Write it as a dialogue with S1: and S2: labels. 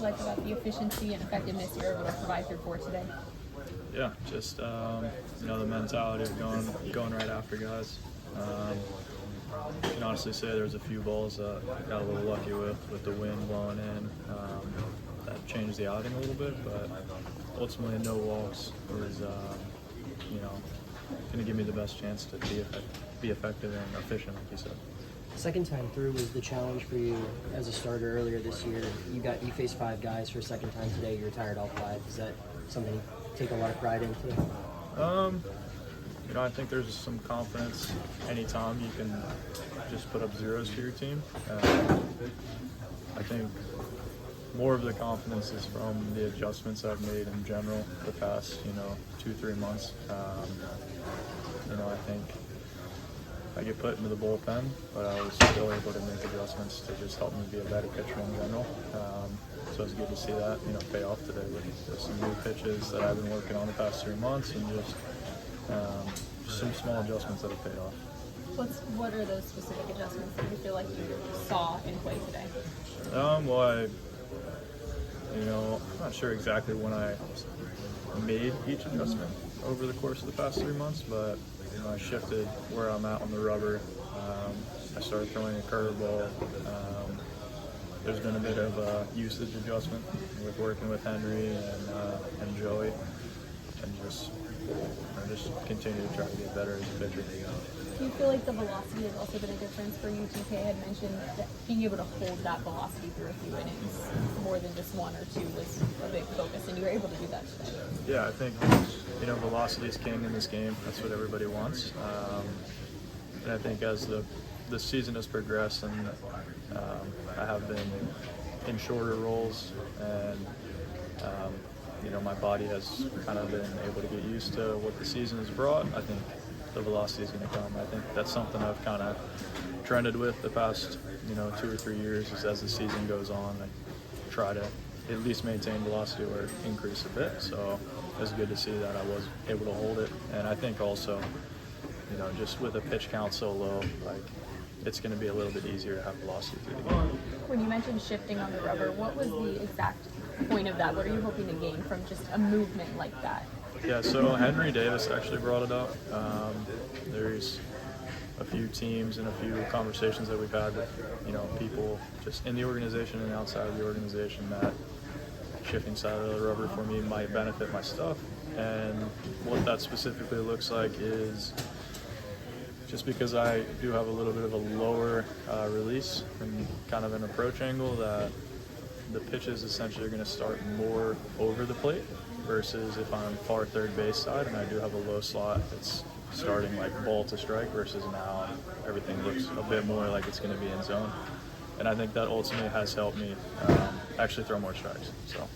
S1: Like about the efficiency and effectiveness you're able to provide through four today?
S2: Yeah, just the mentality of going right after guys. I can honestly say there's a few balls that I got a little lucky with the wind blowing in. That changed the outing a little bit, but ultimately no walks was going to give me the best chance to be effective and efficient, like you said.
S3: Second time through was the challenge for you as a starter earlier this year. You faced 5 guys for a second time today. You retired all 5. Is that something you take a lot of pride in today?
S2: I think there's some confidence anytime you can just put up zeros for your team. I think more of the confidence is from the adjustments I've made in general the past, 2-3 months. I think I get put into the bullpen, but I was still able to make adjustments to just help me be a better pitcher in general. So it's good to see that, pay off today with some new pitches that I've been working on the past 3 months and just some small adjustments that have paid off.
S1: What are those specific adjustments that you feel like you saw in play today?
S2: I'm not sure exactly when I made each adjustment over the course of the past 3 months, but I shifted where I'm at on the rubber. I started throwing a curveball. There's been a bit of a usage adjustment with working with Henry and Joey, and just continue to try to get better as a pitcher.
S1: Do you feel like the velocity has also been a difference for you? DK had mentioned that being able to hold that velocity through a few innings more than just 1 or 2 was a big focus, and you were able to do that today.
S2: Yeah, I think velocity is king in this game. That's what everybody wants. And I think as the season has progressed and I have been in shorter roles and my body has kind of been able to get used to what the season has brought, I think the velocity is going to come. I think that's something I've kind of trended with the past 2 or 3 years. Is as the season goes on, I try to at least maintain velocity or increase a bit. So it was good to see that I was able to hold it. And I think also, just with a pitch count so low, it's going to be a little bit easier to have velocity through the game.
S1: When you mentioned shifting on the rubber, what was the exact point of that? What are you hoping to gain from just a movement like that?
S2: Yeah, so Henry Davis actually brought it up. There's a few teams and a few conversations that we've had with, people just in the organization and outside of the organization that shifting side of the rubber for me might benefit my stuff. And what that specifically looks like is just because I do have a little bit of a lower release and kind of an approach angle, that the pitches essentially are going to start more over the plate versus if I'm far third base side and I do have a low slot, it's starting like ball to strike versus now everything looks a bit more like it's going to be in zone. And I think that ultimately has helped me actually throw more strikes. So.